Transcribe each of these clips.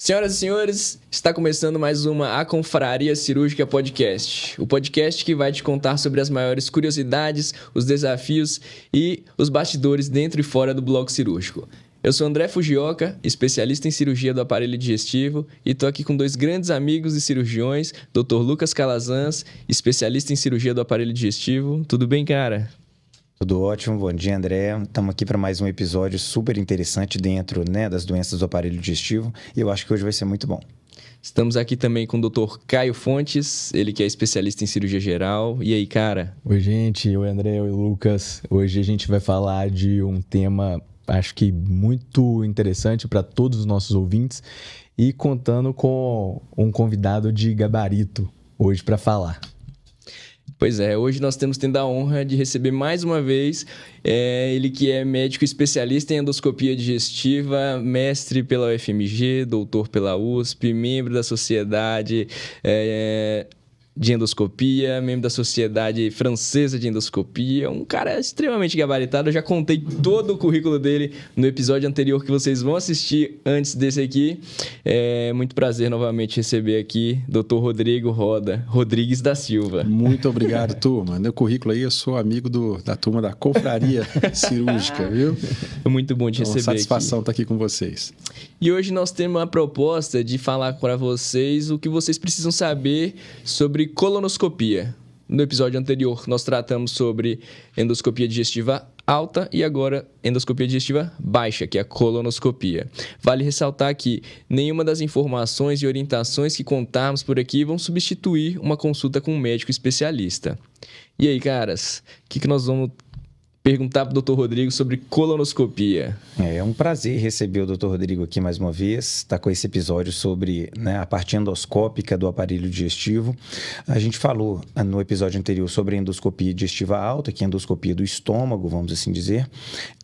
Senhoras e senhores, está começando mais uma A Confraria Cirúrgica Podcast. O podcast que vai te contar sobre as maiores curiosidades, os desafios e os bastidores dentro e fora do bloco cirúrgico. Eu sou André Fujioka, especialista em cirurgia do aparelho digestivo, e estou aqui com dois grandes amigos e cirurgiões, Dr. Lucas Calazans, especialista em cirurgia do aparelho digestivo. Tudo bem, cara? Tudo ótimo, bom dia, André. Estamos aqui para mais um episódio super interessante dentro, das doenças do aparelho digestivo, e eu acho que hoje vai ser muito bom. Estamos aqui também com o Dr. Caio Fontes, ele que é especialista em cirurgia geral. E aí, cara? Oi, gente. Oi, André. Oi, Lucas. Hoje a gente vai falar de um tema, acho que muito interessante para todos os nossos ouvintes, e contando com um convidado de gabarito hoje para falar. Pois é, hoje nós temos tendo a honra de receber mais uma vez ele que é médico especialista em endoscopia digestiva, mestre pela UFMG, doutor pela USP, membro da Sociedade de Endoscopia, membro da Sociedade Francesa de Endoscopia, um cara extremamente gabaritado. Eu já contei todo o currículo dele no episódio anterior que vocês vão assistir antes desse aqui. É muito prazer novamente receber aqui Dr. Rodrigo Rodrigues da Silva. Muito obrigado, turma. Meu currículo aí, eu sou amigo da turma da Confraria Cirúrgica, viu? É muito bom te receber aqui. Satisfação estar aqui com vocês. E hoje nós temos uma proposta de falar para vocês o que vocês precisam saber sobre colonoscopia. No episódio anterior, nós tratamos sobre endoscopia digestiva alta e agora endoscopia digestiva baixa, que é a colonoscopia. Vale ressaltar que nenhuma das informações e orientações que contarmos por aqui vão substituir uma consulta com um médico especialista. E aí, caras, o que nós vamos perguntar para o Dr. Rodrigo sobre colonoscopia? É um prazer receber o Dr. Rodrigo aqui mais uma vez. Está com esse episódio sobre a parte endoscópica do aparelho digestivo. A gente falou no episódio anterior sobre a endoscopia digestiva alta, que é a endoscopia do estômago, vamos assim dizer.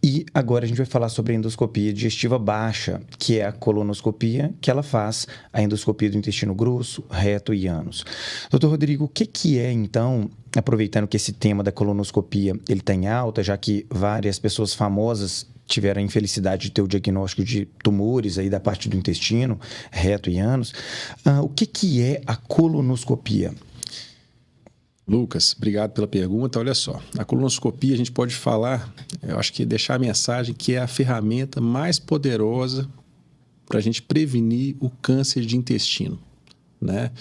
E agora a gente vai falar sobre a endoscopia digestiva baixa, que é a colonoscopia, que ela faz a endoscopia do intestino grosso, reto e ânus. Dr. Rodrigo, o que é então, aproveitando que esse tema da colonoscopia ele está em alta, já que várias pessoas famosas tiveram a infelicidade de ter o diagnóstico de tumores aí da parte do intestino, reto e ânus, o que é a colonoscopia? Lucas, obrigado pela pergunta. Olha só, a colonoscopia a gente pode falar, eu acho que deixar a mensagem que é a ferramenta mais poderosa para a gente prevenir o câncer de intestino, né?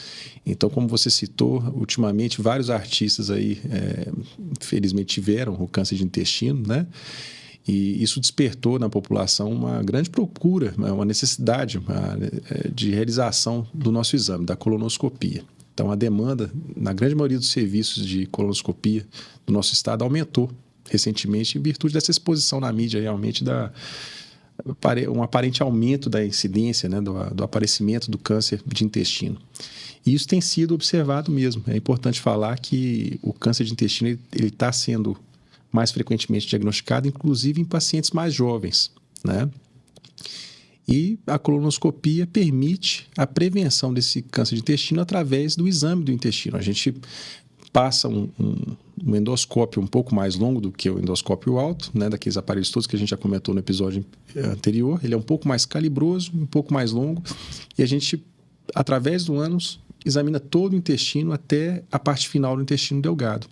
Então, como você citou, ultimamente vários artistas aí, infelizmente, tiveram o câncer de intestino, né? E isso despertou na população uma grande procura, uma necessidade de realização do nosso exame, da colonoscopia. Então, a demanda, na grande maioria dos serviços de colonoscopia do nosso estado, aumentou recentemente em virtude dessa exposição na mídia, realmente, um aparente aumento da incidência, né, do aparecimento do câncer de intestino. E isso tem sido observado mesmo. É importante falar que o câncer de intestino ele está sendo mais frequentemente diagnosticado, inclusive em pacientes mais jovens, né? E a colonoscopia permite a prevenção desse câncer de intestino através do exame do intestino. A gente passa um endoscópio um pouco mais longo do que o endoscópio alto, né, daqueles aparelhos todos que a gente já comentou no episódio anterior. Ele é um pouco mais calibroso, um pouco mais longo, e a gente, através do ânus, examina todo o intestino até a parte final do intestino delgado.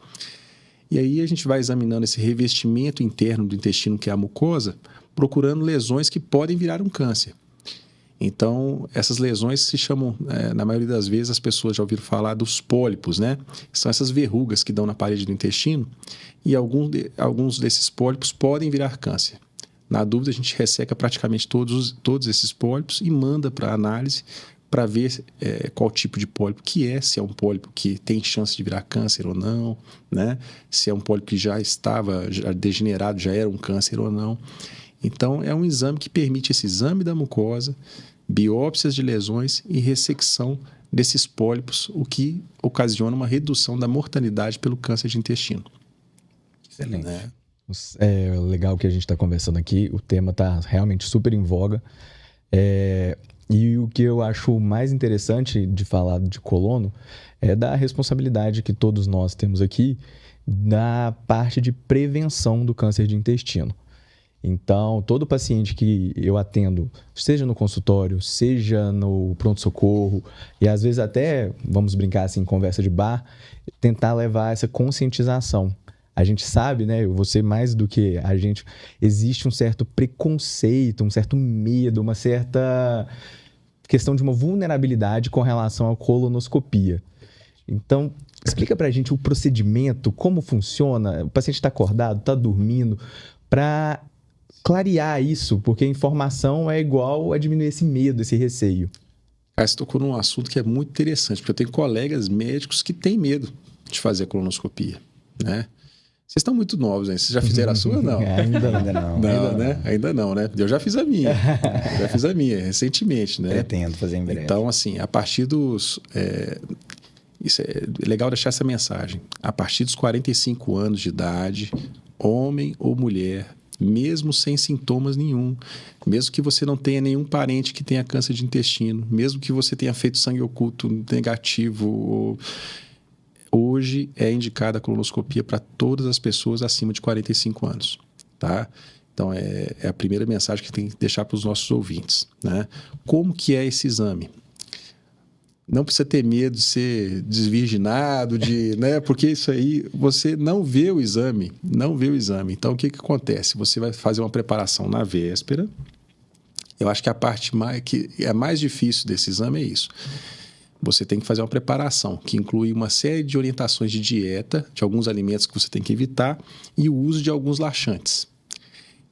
E aí a gente vai examinando esse revestimento interno do intestino, que é a mucosa, procurando lesões que podem virar um câncer. Então, essas lesões se chamam, na maioria das vezes, as pessoas já ouviram falar dos pólipos, né? São essas verrugas que dão na parede do intestino, e alguns desses pólipos podem virar câncer. Na dúvida, a gente resseca praticamente todos esses pólipos e manda para análise para ver qual tipo de pólipo que é, se é um pólipo que tem chance de virar câncer ou não, né? Se é um pólipo que já estava degenerado, já era um câncer ou não. Então, é um exame que permite esse exame da mucosa, biópsias de lesões e ressecção desses pólipos, o que ocasiona uma redução da mortalidade pelo câncer de intestino. Excelente. Né? É legal que a gente está conversando aqui, o tema está realmente super em voga. E o que eu acho mais interessante de falar de colono é da responsabilidade que todos nós temos aqui na parte de prevenção do câncer de intestino. Então, todo paciente que eu atendo, seja no consultório, seja no pronto-socorro, e às vezes até, vamos brincar assim, conversa de bar, tentar levar essa conscientização. A gente sabe, né, você mais do que a gente, existe um certo preconceito, um certo medo, uma certa questão de uma vulnerabilidade com relação à colonoscopia. Então, explica pra gente o procedimento, como funciona, o paciente está acordado, está dormindo, para clarear isso, porque a informação é igual a diminuir esse medo, esse receio. Você tocou num assunto que é muito interessante, porque eu tenho colegas médicos que têm medo de fazer a colonoscopia, né? Vocês estão muito novos, hein? Vocês já fizeram a sua ou não? Ainda não. Ainda não, né? Eu já fiz a minha. Recentemente, né? Pretendo fazer em breve. Então, assim, a partir dos... isso é legal deixar essa mensagem. A partir dos 45 anos de idade, homem ou mulher, mesmo sem sintomas nenhum, mesmo que você não tenha nenhum parente que tenha câncer de intestino, mesmo que você tenha feito sangue oculto negativo, hoje é indicada a colonoscopia para todas as pessoas acima de 45 anos, tá? Então, é a primeira mensagem que tem que deixar para os nossos ouvintes, né? Como que é esse exame? Não precisa ter medo de ser desvirginado, né? Porque isso aí, você não vê o exame. Então, o que acontece? Você vai fazer uma preparação na véspera. Eu acho que a parte que é mais difícil desse exame é isso. Você tem que fazer uma preparação, que inclui uma série de orientações de dieta, de alguns alimentos que você tem que evitar, e o uso de alguns laxantes.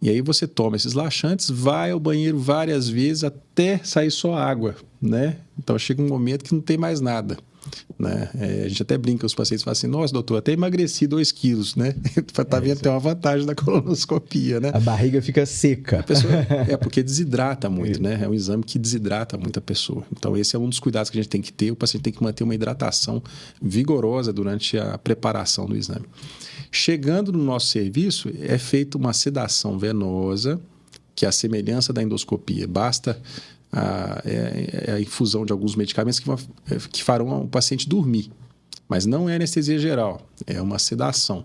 E aí você toma esses laxantes, vai ao banheiro várias vezes até sair só água, né? Então chega um momento que não tem mais nada, né? A gente até brinca, os pacientes falam assim, nossa, doutor, até emagreci 2 quilos, né? Tá vendo que tem uma vantagem da colonoscopia, né? A barriga fica seca. A pessoa, porque desidrata muito, né? É um exame que desidrata muito a pessoa. Então esse é um dos cuidados que a gente tem que ter, o paciente tem que manter uma hidratação vigorosa durante a preparação do exame. Chegando no nosso serviço, é feita uma sedação venosa, que é a semelhança da endoscopia. Basta a infusão de alguns medicamentos que farão o paciente dormir. Mas não é anestesia geral, é uma sedação.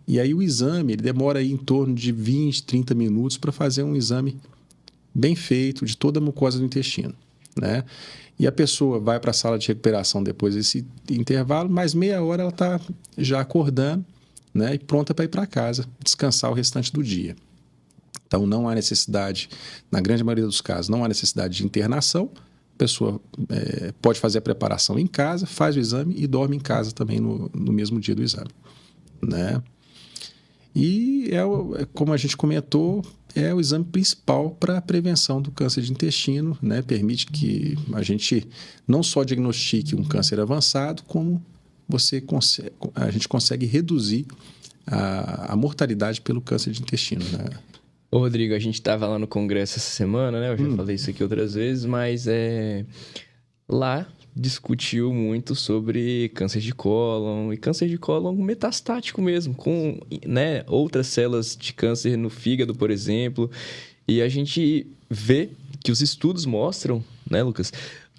E aí o exame ele demora aí em torno de 20, 30 minutos para fazer um exame bem feito de toda a mucosa do intestino, né? E a pessoa vai para a sala de recuperação depois desse intervalo, mais meia hora ela está já acordando, né, e pronta para ir para casa, descansar o restante do dia. Então, não há necessidade, na grande maioria dos casos, não há necessidade de internação. A pessoa pode fazer a preparação em casa, faz o exame e dorme em casa também no mesmo dia do exame, né? E, como a gente comentou, é o exame principal para a prevenção do câncer de intestino, né? Permite que a gente não só diagnostique um câncer avançado, como a gente consegue reduzir a mortalidade pelo câncer de intestino, né? Ô, Rodrigo, a gente estava lá no congresso essa semana, né? Eu já falei isso aqui outras vezes, mas lá discutiu muito sobre câncer de cólon e câncer de cólon metastático mesmo, com, né, outras células de câncer no fígado, por exemplo. E a gente vê que os estudos mostram, né, Lucas,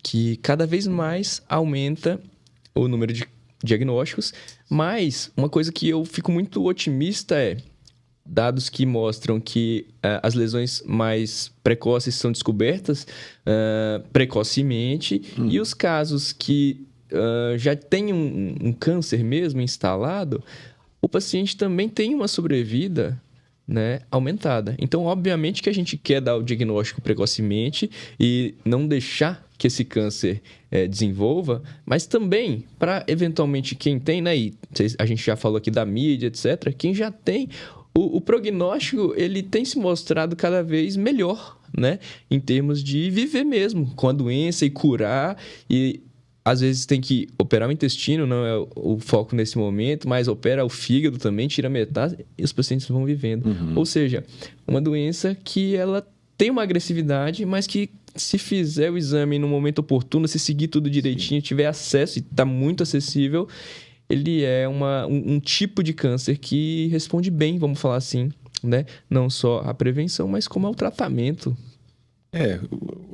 que cada vez mais aumenta o número de diagnósticos, mas uma coisa que eu fico muito otimista é dados que mostram que as lesões mais precoces são descobertas precocemente e os casos que já têm um câncer mesmo instalado, o paciente também tem uma sobrevida, né, aumentada. Então, obviamente que a gente quer dar o diagnóstico precocemente e não deixar que esse câncer desenvolva, mas também para, eventualmente, quem tem, né, e a gente já falou aqui da mídia, etc., quem já tem, o prognóstico, ele tem se mostrado cada vez melhor, né, em termos de viver mesmo com a doença e curar, e às vezes tem que operar o intestino, não é o foco nesse momento, mas opera o fígado também, tira metade e os pacientes vão vivendo. Ou seja, uma doença que ela tem uma agressividade, mas que se fizer o exame no momento oportuno, se seguir tudo direitinho, tiver acesso e está muito acessível, ele é um tipo de câncer que responde bem, vamos falar assim, né? Não só a prevenção, mas como ao tratamento.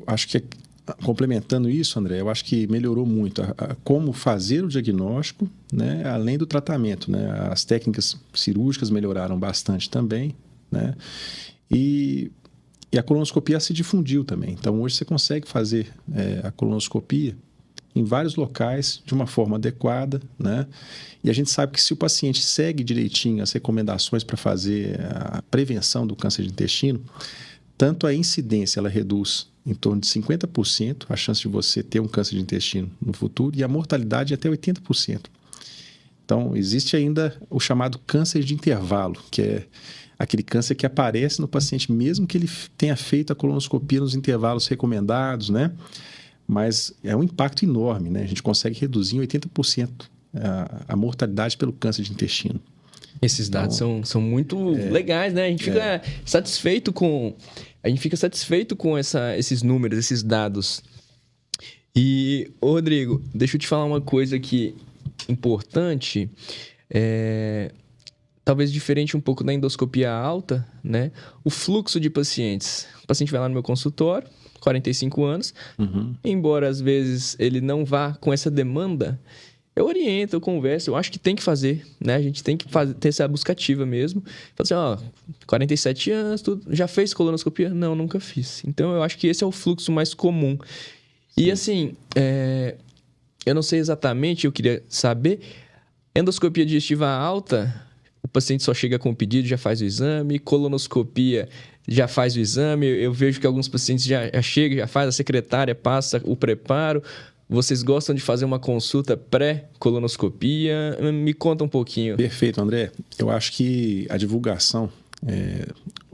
Acho que complementando isso, André, eu acho que melhorou muito como fazer o diagnóstico, né, além do tratamento, né? As técnicas cirúrgicas melhoraram bastante também, né? E a colonoscopia se difundiu também. Então, hoje você consegue fazer a colonoscopia em vários locais de uma forma adequada, né? E a gente sabe que se o paciente segue direitinho as recomendações para fazer a prevenção do câncer de intestino, tanto a incidência ela reduz em torno de 50% a chance de você ter um câncer de intestino no futuro e a mortalidade até 80%. Então, existe ainda o chamado câncer de intervalo, que é aquele câncer que aparece no paciente mesmo que ele tenha feito a colonoscopia nos intervalos recomendados, né? Mas é um impacto enorme, né? A gente consegue reduzir em 80% a mortalidade pelo câncer de intestino. Esses dados são muito legais, né? A gente fica satisfeito com... A gente fica satisfeito com esses números, esses dados. E, Rodrigo, deixa eu te falar uma coisa aqui importante. Talvez diferente um pouco da endoscopia alta, né? O fluxo de pacientes. O paciente vai lá no meu consultório, 45 anos. Embora, às vezes, ele não vá com essa demanda... Eu oriento, eu converso, eu acho que tem que fazer, né? A gente tem que ter essa busca ativa mesmo. Fala assim, 47 anos, já fez colonoscopia? Não, nunca fiz. Então, eu acho que esse é o fluxo mais comum. Sim. E assim, eu não sei exatamente, eu queria saber, endoscopia digestiva alta, o paciente só chega com o pedido, já faz o exame, colonoscopia já faz o exame, eu vejo que alguns pacientes já chegam, já faz, a secretária passa o preparo. Vocês gostam de fazer uma consulta pré-colonoscopia? Me conta um pouquinho. Perfeito, André. Eu acho que a divulgação...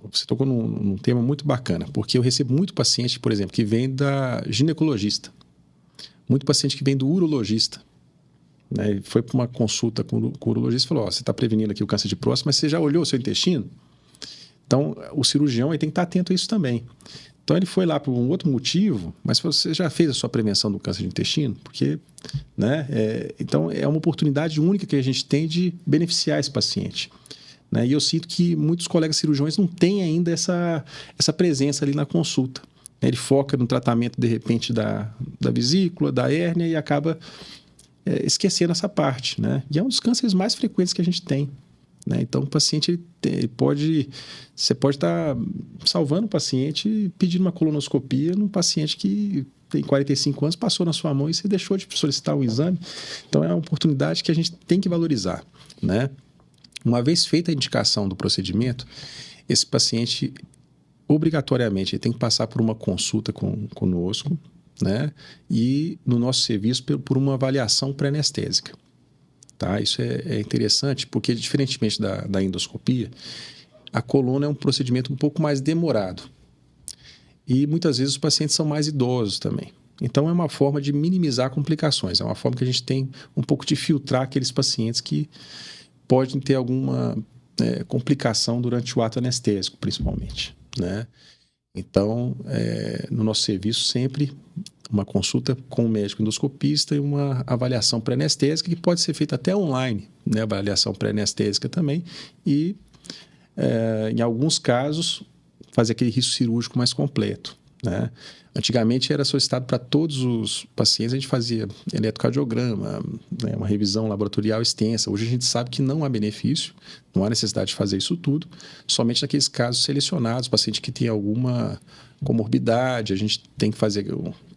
Você tocou num tema muito bacana, porque eu recebo muito paciente, por exemplo, que vem da ginecologista. Muito paciente que vem do urologista. Né? Foi para uma consulta com o urologista e falou, você está prevenindo aqui o câncer de próstata, mas você já olhou o seu intestino? Então, o cirurgião tem que estar atento a isso também. Então, ele foi lá por um outro motivo, mas você já fez a sua prevenção do câncer de intestino? Porque, né? Então, é uma oportunidade única que a gente tem de beneficiar esse paciente. Né? E eu sinto que muitos colegas cirurgiões não têm ainda essa presença ali na consulta. Ele foca no tratamento, de repente, da vesícula, da hérnia e acaba esquecendo essa parte. Né? E é um dos cânceres mais frequentes que a gente tem. Né? Então, o paciente você pode estar salvando o paciente pedindo uma colonoscopia num paciente que tem 45 anos, passou na sua mão e você deixou de solicitar um exame. Então, é uma oportunidade que a gente tem que valorizar. Né? Uma vez feita a indicação do procedimento, esse paciente, obrigatoriamente, ele tem que passar por uma consulta conosco, né? E no nosso serviço por uma avaliação pré-anestésica. Tá? Isso é interessante porque, diferentemente da endoscopia, a coluna é um procedimento um pouco mais demorado. E muitas vezes os pacientes são mais idosos também. Então, é uma forma de minimizar complicações. É uma forma que a gente tem um pouco de filtrar aqueles pacientes que podem ter alguma complicação durante o ato anestésico, principalmente. Né? Então, no nosso serviço, sempre uma consulta com o médico endoscopista e uma avaliação pré-anestésica que pode ser feita até online, né? Avaliação pré-anestésica também e, em alguns casos, fazer aquele risco cirúrgico mais completo. Né? Antigamente era solicitado para todos os pacientes, a gente fazia eletrocardiograma, né? Uma revisão laboratorial extensa. Hoje a gente sabe que não há benefício, não há necessidade de fazer isso tudo, somente naqueles casos selecionados, paciente que tem alguma comorbidade, a gente tem que fazer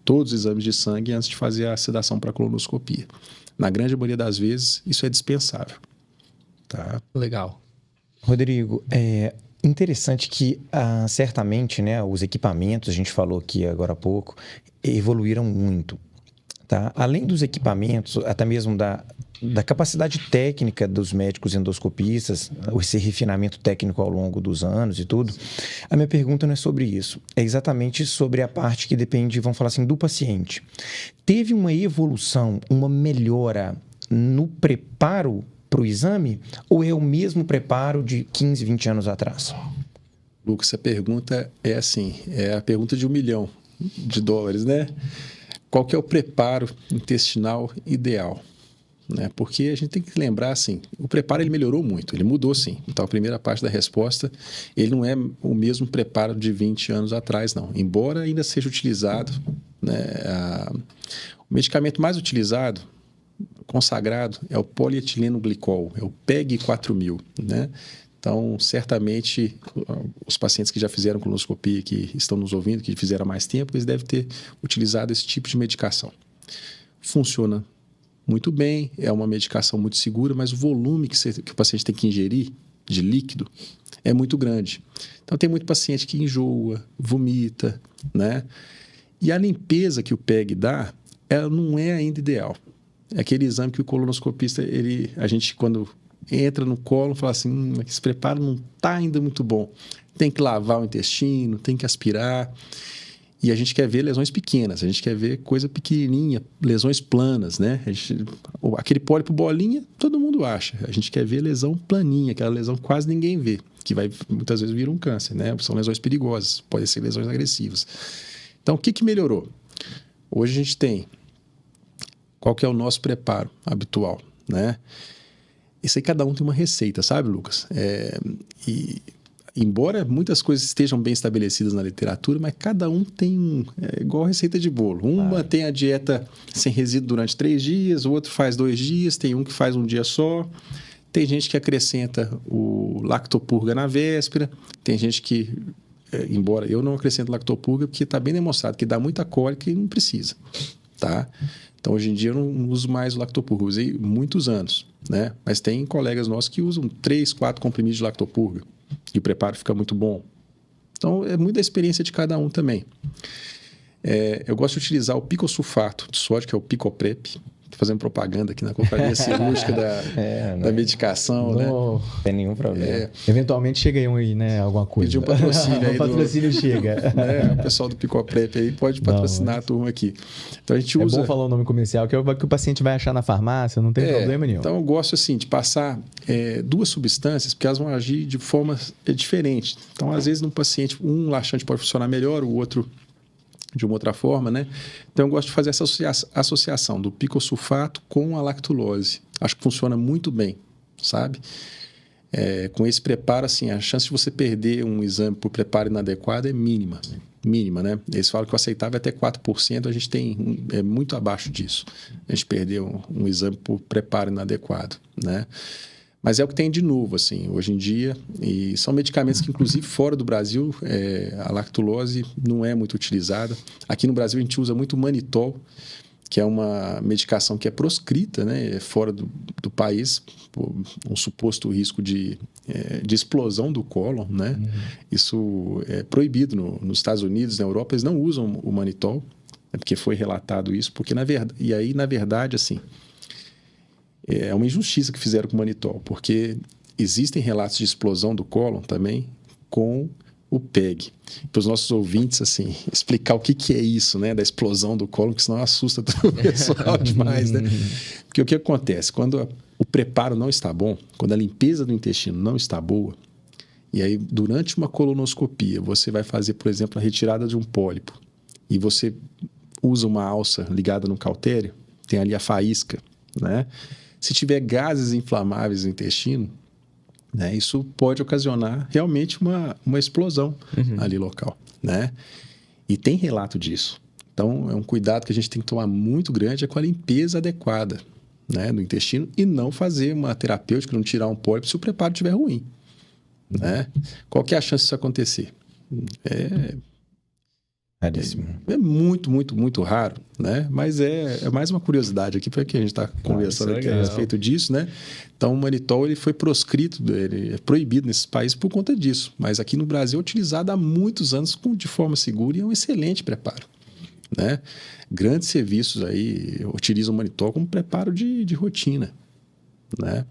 todos os exames de sangue antes de fazer a sedação para colonoscopia. Na grande maioria das vezes, isso é dispensável. Tá? Legal. Rodrigo, interessante que, certamente, né, os equipamentos, a gente falou aqui agora há pouco, evoluíram muito. Tá? Além dos equipamentos, até mesmo da capacidade técnica dos médicos endoscopistas, esse refinamento técnico ao longo dos anos e tudo, a minha pergunta não é sobre isso. É exatamente sobre a parte que depende, vamos falar assim, do paciente. Teve uma evolução, uma melhora no preparo para o exame ou é o mesmo preparo de 15, 20 anos atrás? Lucas, essa pergunta é a pergunta de $1 milhão, né? Qual que é o preparo intestinal ideal? Né? Porque a gente tem que lembrar, assim, o preparo ele melhorou muito, ele mudou sim. Então, a primeira parte da resposta, ele não é o mesmo preparo de 20 anos atrás, não. Embora ainda seja utilizado, né, o medicamento mais utilizado, consagrado, é o polietileno glicol, é o PEG 4000, né? Então, certamente, os pacientes que já fizeram colonoscopia, que estão nos ouvindo, que fizeram há mais tempo, eles devem ter utilizado esse tipo de medicação. Funciona muito bem, é uma medicação muito segura, mas o volume que o paciente tem que ingerir de líquido é muito grande. Então, tem muito paciente que enjoa, vomita, né? E a limpeza que o PEG dá, ela não é ainda ideal. É aquele exame que o colonoscopista, a gente, quando entra no colo, fala assim, esse preparo não está ainda muito bom. Tem que lavar o intestino, tem que aspirar. E a gente quer ver lesões pequenas, a gente quer ver coisa pequenininha, lesões planas, né? Aquele pólipo bolinha, todo mundo acha. A gente quer ver lesão planinha, aquela lesão que quase ninguém vê, que vai muitas vezes vir um câncer, né? São lesões perigosas, podem ser lesões agressivas. Então, o que melhorou? Hoje a gente tem... Qual que é o nosso preparo habitual, né? Isso aí cada um tem uma receita, sabe, Lucas? Embora muitas coisas estejam bem estabelecidas na literatura, mas cada um tem igual receita de bolo. Uma tem a dieta sem resíduo durante 3 dias, o outro faz 2 dias, tem um que faz um dia só. Tem gente que acrescenta o lactopurga na véspera, tem gente que, embora eu não acrescento lactopurga, porque está bem demonstrado que dá muita cólica e não precisa, tá? Então, hoje em dia, eu não uso mais o lactopurga. Eu usei muitos anos, né? Mas tem colegas nossos que usam 3, 4 comprimidos de lactopurga e o preparo fica muito bom. Então, é muito da experiência de cada um também. Eu gosto de utilizar o picosulfato de sódio, que é o Picoprep. Estou fazendo propaganda aqui na companhia cirúrgica da medicação, não tem nenhum problema. Eventualmente chega aí, né? Alguma coisa. Pedir um patrocínio aí. O patrocínio chega. Né, o pessoal do Picoprep aí pode patrocinar a turma aqui. Então, a gente usa... É bom falar o nome comercial, que é o que o paciente vai achar na farmácia, não tem problema nenhum. Então, eu gosto assim de passar 2 substâncias, porque elas vão agir de forma diferente. Então, às vezes, no paciente, um laxante pode funcionar melhor, o outro de uma outra forma, né? Então, eu gosto de fazer essa associação do picosulfato com a lactulose. Acho que funciona muito bem, sabe? Com esse preparo, assim, a chance de você perder um exame por preparo inadequado é mínima. Mínima, né? Eles falam que o aceitável é até 4%, a gente tem muito abaixo disso. A gente perdeu um exame por preparo inadequado, né? Mas é o que tem de novo, assim, hoje em dia. E são medicamentos que, inclusive, fora do Brasil, a lactulose não é muito utilizada. Aqui no Brasil, a gente usa muito manitol, que é uma medicação que é proscrita, né, fora do país, por um suposto risco de explosão do cólon, né? Isso é proibido nos Estados Unidos, na Europa, eles não usam o manitol, porque foi relatado isso, porque, na verdade, assim... É uma injustiça que fizeram com o manitol, porque existem relatos de explosão do cólon também com o PEG. Para os nossos ouvintes, assim, explicar o que é isso, né, da explosão do cólon, porque senão assusta todo o pessoal demais, né? Porque o que acontece? Quando o preparo não está bom, quando a limpeza do intestino não está boa, e aí durante uma colonoscopia você vai fazer, por exemplo, a retirada de um pólipo, e você usa uma alça ligada no cautério, tem ali a faísca, né? Se tiver gases inflamáveis no intestino, né, isso pode ocasionar realmente uma explosão ali local, né? E tem relato disso. Então, é um cuidado que a gente tem que tomar muito grande com a limpeza adequada, né, do intestino e não fazer uma terapêutica, não tirar um pólipo se o preparo estiver ruim, né? Qual que é a chance disso acontecer? É muito, muito, muito raro, né? Mas é mais uma curiosidade aqui para que a gente está conversando aqui a respeito disso, né? Então, o manitol ele foi proscrito, ele é proibido nesses países por conta disso. Mas aqui no Brasil é utilizado há muitos anos de forma segura e é um excelente preparo, né? Grandes serviços aí utilizam o manitol como preparo de rotina, né?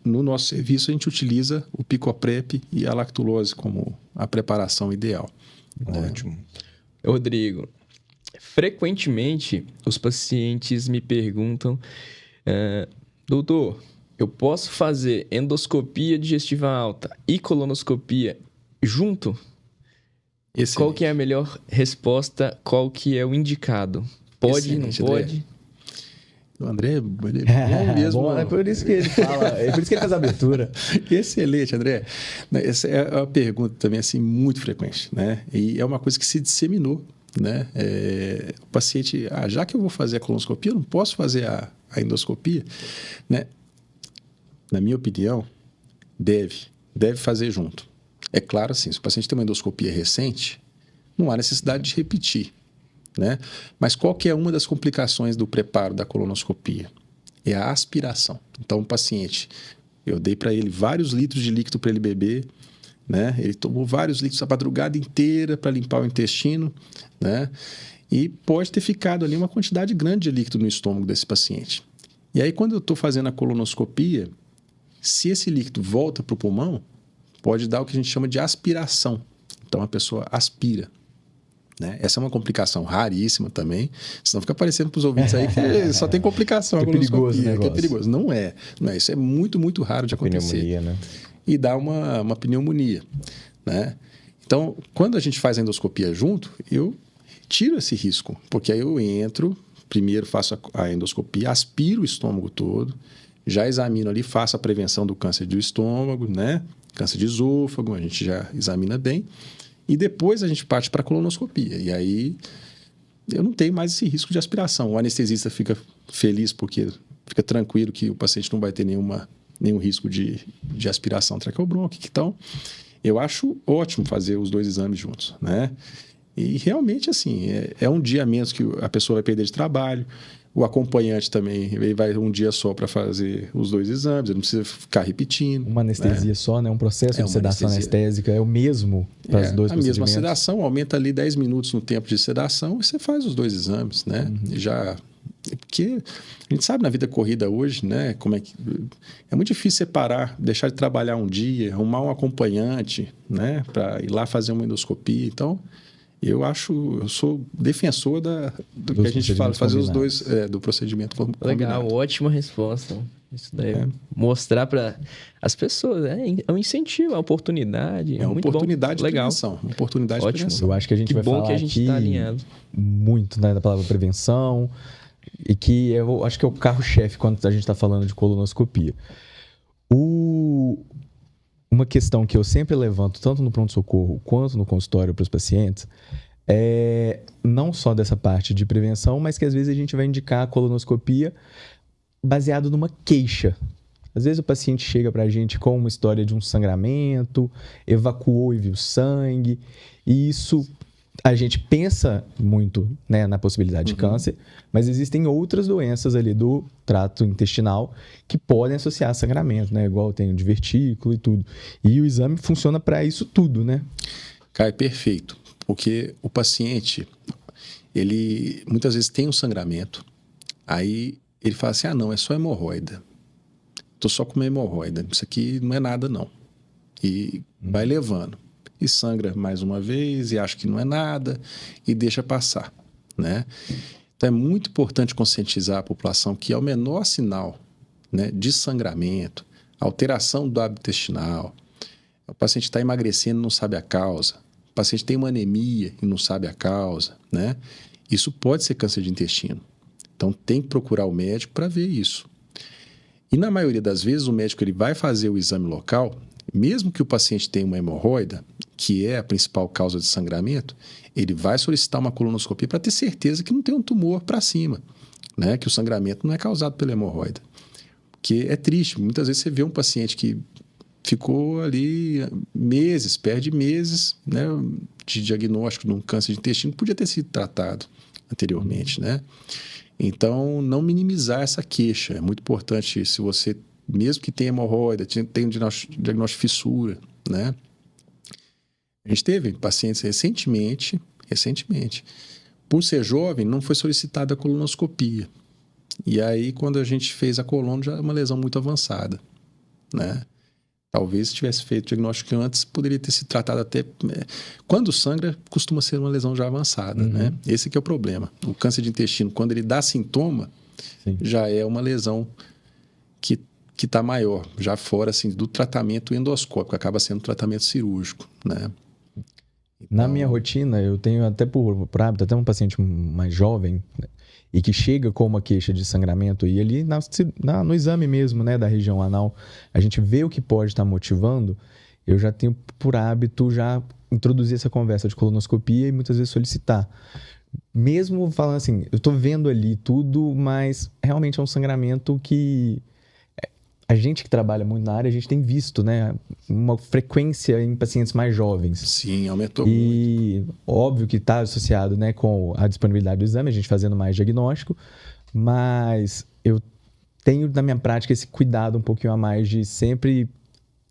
No nosso serviço, a gente utiliza o Picoprep e a lactulose como a preparação ideal. Ótimo. Rodrigo, frequentemente os pacientes me perguntam, doutor, eu posso fazer endoscopia digestiva alta e colonoscopia junto? Excelente. Qual que é a melhor resposta? Qual que é o indicado? Pode, excelente, não pode? O André, ele é bom mesmo. Bom, é por isso que ele fala, é por isso que ele faz a abertura. Excelente, André. Essa é uma pergunta também assim, muito frequente, né? E é uma coisa que se disseminou, né? O paciente, já que eu vou fazer a colonoscopia, eu não posso fazer a endoscopia, né? Na minha opinião, Deve fazer junto. É claro, assim, se o paciente tem uma endoscopia recente, não há necessidade de repetir, né? Mas qual que é uma das complicações do preparo da colonoscopia? É a aspiração. Então, o paciente, eu dei para ele vários litros de líquido para ele beber, né? Ele tomou vários litros a madrugada inteira para limpar o intestino, né? E pode ter ficado ali uma quantidade grande de líquido no estômago desse paciente. E aí, quando eu estou fazendo a colonoscopia, se esse líquido volta para o pulmão, pode dar o que a gente chama de aspiração. Então, a pessoa aspira, né? Essa é uma complicação raríssima também. Senão fica parecendo para os ouvintes aí que só tem complicação. Que é perigoso, né? Que é perigoso. Não é. Isso é muito, muito raro de acontecer. Pneumonia, né? E dá uma pneumonia, né? Então, quando a gente faz a endoscopia junto, eu tiro esse risco, porque aí eu entro, primeiro faço a endoscopia, aspiro o estômago todo, já examino ali, faço a prevenção do câncer do estômago, né? Câncer de esôfago, a gente já examina bem, e depois a gente parte para a colonoscopia. E aí eu não tenho mais esse risco de aspiração. O anestesista fica feliz porque fica tranquilo que o paciente não vai ter nenhum risco de aspiração traqueobrônquica. Então, eu acho ótimo fazer os dois exames juntos, né? E realmente, assim, é um dia a menos que a pessoa vai perder de trabalho. O acompanhante também, ele vai um dia só para fazer os dois exames, ele não precisa ficar repetindo. Uma anestesia só, né? Um processo de sedação anestésica é o mesmo para os dois procedimentos. A mesma sedação, aumenta ali 10 minutos no tempo de sedação e você faz os dois exames, né? Já... Porque a gente sabe na vida corrida hoje, né? Como é que... É muito difícil separar, deixar de trabalhar um dia, arrumar um acompanhante, né? Para ir lá fazer uma endoscopia. Então... Eu sou defensor do que a gente fala, fazer os dois do procedimento combinado. Legal, ótima resposta. Isso daí mostrar para as pessoas, é um incentivo, é uma oportunidade. É uma muito oportunidade bom. de prevenção. Uma oportunidade de prevenção. Eu acho que a gente vai falar que a gente está alinhado muito, né, da palavra prevenção, e que eu acho que é o carro-chefe quando a gente está falando de colonoscopia. Uma questão que eu sempre levanto, tanto no pronto-socorro quanto no consultório para os pacientes, é não só dessa parte de prevenção, mas que às vezes a gente vai indicar a colonoscopia baseado numa queixa. Às vezes o paciente chega para a gente com uma história de um sangramento, evacuou e viu sangue, e isso a gente pensa muito, né, na possibilidade de câncer, mas existem outras doenças ali do trato intestinal que podem associar a sangramento, né? Igual tem o divertículo e tudo. E o exame funciona para isso tudo, né? Cai, perfeito. Porque o paciente, ele muitas vezes tem um sangramento, aí ele fala assim, não, é só hemorroida. Estou só com uma hemorroida, isso aqui não é nada não. E vai levando. E sangra mais uma vez e acha que não é nada e deixa passar, né? Então é muito importante conscientizar a população que ao menor sinal, né, de sangramento, alteração do hábito intestinal, o paciente está emagrecendo e não sabe a causa, o paciente tem uma anemia e não sabe a causa, né? Isso pode ser câncer de intestino. Então tem que procurar o médico para ver isso. E na maioria das vezes o médico ele vai fazer o exame local, mesmo que o paciente tenha uma hemorroida, que é a principal causa de sangramento, ele vai solicitar uma colonoscopia para ter certeza que não tem um tumor para cima, né? Que o sangramento não é causado pela hemorroida. Porque é triste, muitas vezes você vê um paciente que ficou ali meses, perde meses, né, de diagnóstico de um câncer de intestino, podia ter sido tratado anteriormente, né? Então, não minimizar essa queixa. É muito importante, se você, mesmo que tenha hemorroida, tem um diagnóstico de fissura, né? A gente teve pacientes recentemente, por ser jovem, não foi solicitada a colonoscopia. E aí, quando a gente fez a colono, já é uma lesão muito avançada, né? Talvez se tivesse feito o diagnóstico antes, poderia ter se tratado até... Quando sangra, costuma ser uma lesão já avançada, né? Esse que é o problema. O câncer de intestino, quando ele dá sintoma, já é uma lesão que está maior, já fora assim, do tratamento endoscópico, acaba sendo um tratamento cirúrgico, né? Então... Na minha rotina, eu tenho até por hábito, até um paciente mais jovem, né, e que chega com uma queixa de sangramento, e ali no exame mesmo, né, da região anal, a gente vê o que pode estar motivando, eu já tenho por hábito já introduzir essa conversa de colonoscopia e muitas vezes solicitar. Mesmo falando assim, eu estou vendo ali tudo, mas realmente é um sangramento que a gente que trabalha muito na área, a gente tem visto, né, uma frequência em pacientes mais jovens. Sim, aumentou muito. E óbvio que está associado, né, com a disponibilidade do exame, a gente fazendo mais diagnóstico, mas eu tenho na minha prática esse cuidado um pouquinho a mais de sempre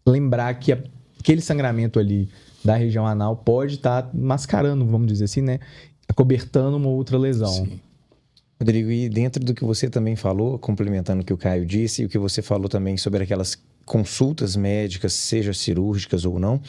lembrar que aquele sangramento ali da região anal pode estar mascarando, vamos dizer assim, né, acobertando uma outra lesão. Sim. Rodrigo, e dentro do que você também falou, complementando o que o Caio disse, e o que você falou também sobre aquelas consultas médicas, seja cirúrgicas ou não,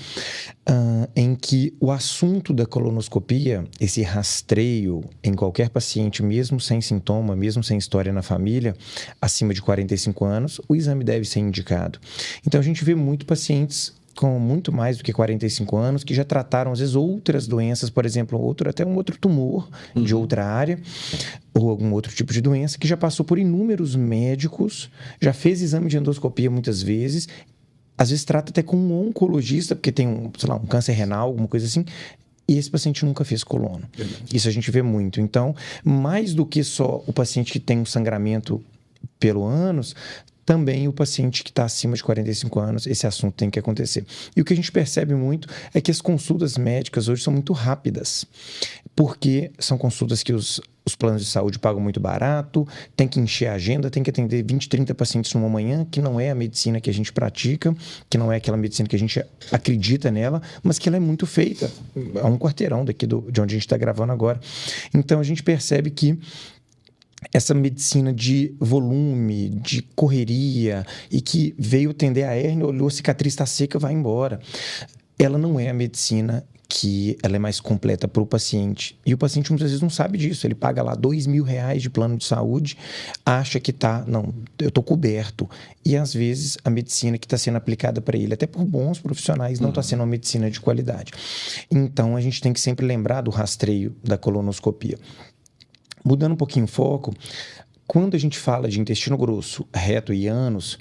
em que o assunto da colonoscopia, esse rastreio em qualquer paciente, mesmo sem sintoma, mesmo sem história na família, acima de 45 anos, o exame deve ser indicado. Então, a gente vê muito pacientes com muito mais do que 45 anos, que já trataram, às vezes, outras doenças, por exemplo, até um outro tumor de outra área, ou algum outro tipo de doença, que já passou por inúmeros médicos, já fez exame de endoscopia muitas vezes, às vezes trata até com um oncologista, porque tem um câncer renal, alguma coisa assim, e esse paciente nunca fez colono. Isso a gente vê muito. Então, mais do que só o paciente que tem um sangramento pelo ânus, também o paciente que está acima de 45 anos, esse assunto tem que acontecer. E o que a gente percebe muito é que as consultas médicas hoje são muito rápidas, porque são consultas que os planos de saúde pagam muito barato, tem que encher a agenda, tem que atender 20, 30 pacientes numa manhã, que não é a medicina que a gente pratica, que não é aquela medicina que a gente acredita nela, mas que ela é muito feita a um quarteirão daqui de onde a gente está gravando agora. Então, a gente percebe que essa medicina de volume, de correria, e que veio atender a hérnia, olhou, a cicatriz está seca, vai embora. Ela não é a medicina que ela é mais completa para o paciente. E o paciente muitas vezes não sabe disso. Ele paga lá R$2.000 de plano de saúde, acha que eu estou coberto. E às vezes a medicina que está sendo aplicada para ele, até por bons profissionais, não está sendo uma medicina de qualidade. Então a gente tem que sempre lembrar do rastreio da colonoscopia. Mudando um pouquinho o foco, quando a gente fala de intestino grosso, reto e ânus,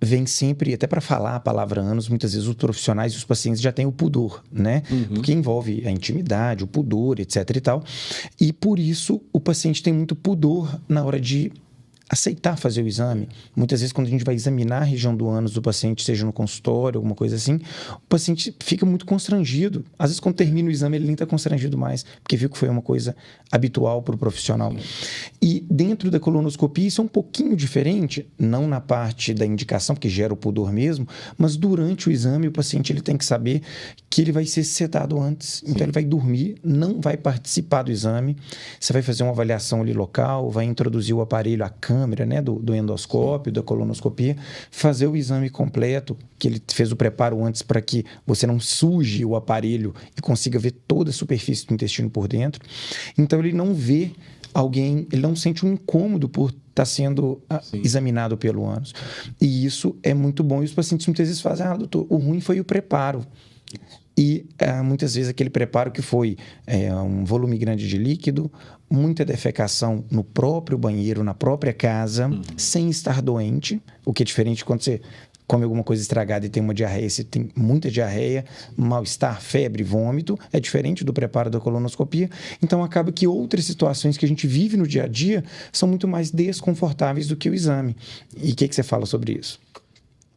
vem sempre, até para falar a palavra ânus, muitas vezes os profissionais e os pacientes já têm o pudor, né? Porque envolve a intimidade, o pudor, etc e tal. E por isso o paciente tem muito pudor na hora de aceitar fazer o exame. Muitas vezes, quando a gente vai examinar a região do ânus do paciente, seja no consultório, alguma coisa assim, o paciente fica muito constrangido. Às vezes, quando termina o exame, ele nem está constrangido mais, porque viu que foi uma coisa habitual para o profissional. E dentro da colonoscopia, isso é um pouquinho diferente, não na parte da indicação, porque gera o pudor mesmo, mas durante o exame, o paciente ele tem que saber que ele vai ser sedado antes. Então, ele vai dormir, não vai participar do exame, você vai fazer uma avaliação ali local, vai introduzir o aparelho, a câmera, né, do endoscópio, da colonoscopia, fazer o exame completo, que ele fez o preparo antes para que você não suje o aparelho e consiga ver toda a superfície do intestino por dentro. Então, ele não vê alguém, ele não sente um incômodo por estar sendo examinado pelo ânus. E isso é muito bom. E os pacientes muitas vezes fazem, doutor, o ruim foi o preparo. E muitas vezes aquele preparo que foi um volume grande de líquido, muita defecação no próprio banheiro, na própria casa, sem estar doente, o que é diferente quando você come alguma coisa estragada e tem uma diarreia, você tem muita diarreia, mal-estar, febre, vômito, é diferente do preparo da colonoscopia. Então, acaba que outras situações que a gente vive no dia a dia são muito mais desconfortáveis do que o exame. E o que você fala sobre isso?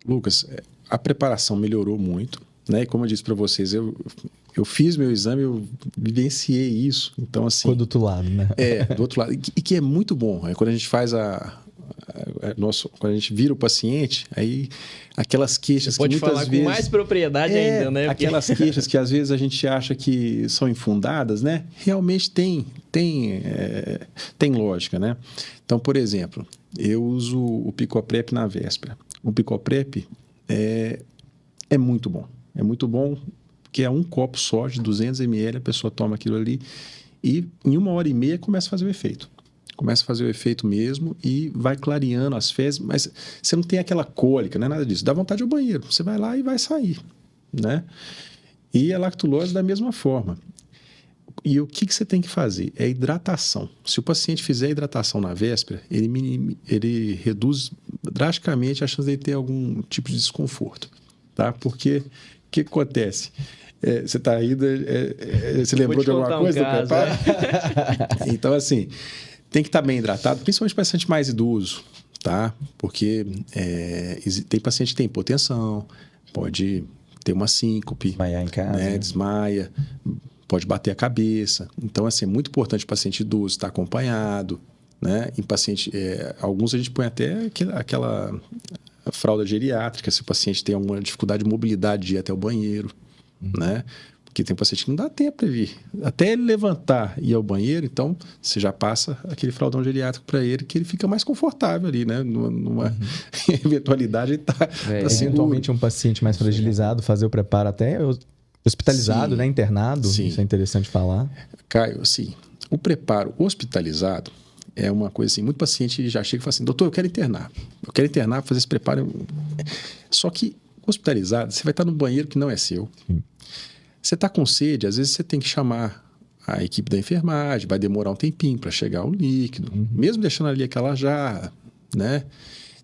Lucas, a preparação melhorou muito, né? E como eu disse para vocês, eu fiz meu exame, eu vivenciei isso. Então, assim... Ficou do outro lado, né? Do outro lado. E que é muito bom. Quando a gente faz quando a gente vira o paciente, aí aquelas queixas pode que muitas falar vezes... com mais propriedade ainda, né? Aquelas queixas que às vezes a gente acha que são infundadas, né? Realmente tem lógica, né? Então, por exemplo, eu uso o Picoprep na véspera. O Picoprep é muito bom. É muito bom porque é um copo só de 200 ml, a pessoa toma aquilo ali e em 1h30 começa a fazer o efeito. Começa a fazer o efeito mesmo e vai clareando as fezes, mas você não tem aquela cólica, não é nada disso. Dá vontade de ir ao banheiro, você vai lá e vai sair, né? E a lactulose da mesma forma. E o que você tem que fazer? É hidratação. Se o paciente fizer hidratação na véspera, ele reduz drasticamente a chance de ele ter algum tipo de desconforto, tá? Porque o que acontece? Você está aí, você lembrou de alguma coisa do preparo? Então, assim, tem que estar bem hidratado, principalmente o paciente mais idoso, tá? Porque tem paciente que tem hipotensão, pode ter uma síncope, Desmaiar em casa, né? Desmaia, pode bater a cabeça. Então, assim, é muito importante o paciente idoso estar acompanhado, né? Em paciente, alguns a gente põe até aquela fralda geriátrica, se o paciente tem alguma dificuldade de mobilidade de ir até o banheiro, né? Porque tem paciente que não dá tempo para vir. Até ele levantar e ir ao banheiro, então você já passa aquele fraldão geriátrico para ele, que ele fica mais confortável ali, né? Numa eventualidade, ele tá eventualmente um paciente mais fragilizado, fazer o preparo até hospitalizado, Sim. né? Internado. Sim. Isso é interessante falar. Caio, assim, o preparo hospitalizado é uma coisa assim, muito paciente já chega e fala assim, doutor, eu quero internar, fazer esse preparo. Só que hospitalizado, você vai estar no banheiro que não é seu. Sim. Você está com sede, às vezes você tem que chamar a equipe da enfermagem, vai demorar um tempinho para chegar o líquido, mesmo deixando ali aquela jarra, né?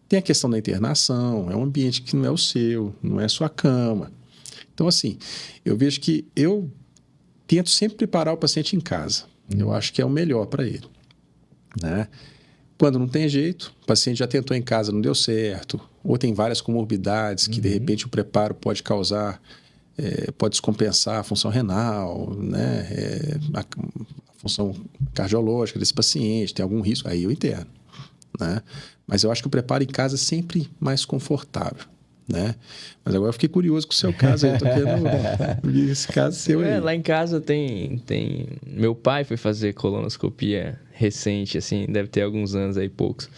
Tem a questão da internação, é um ambiente que não é o seu, não é a sua cama. Então, assim, eu vejo que eu tento sempre preparar o paciente em casa. Eu acho que é o melhor para ele, né? Quando não tem jeito, o paciente já tentou em casa, não deu certo, ou tem várias comorbidades que, de repente, o preparo pode causar... pode descompensar a função renal, né? A função cardiológica desse paciente, tem algum risco, aí eu interno, né? Mas eu acho que o preparo em casa é sempre mais confortável, né? Mas agora eu fiquei curioso com o seu caso, eu tô querendo esse caso seu aí. Lá em casa tem... Meu pai foi fazer colonoscopia recente, assim, deve ter alguns anos aí, poucos.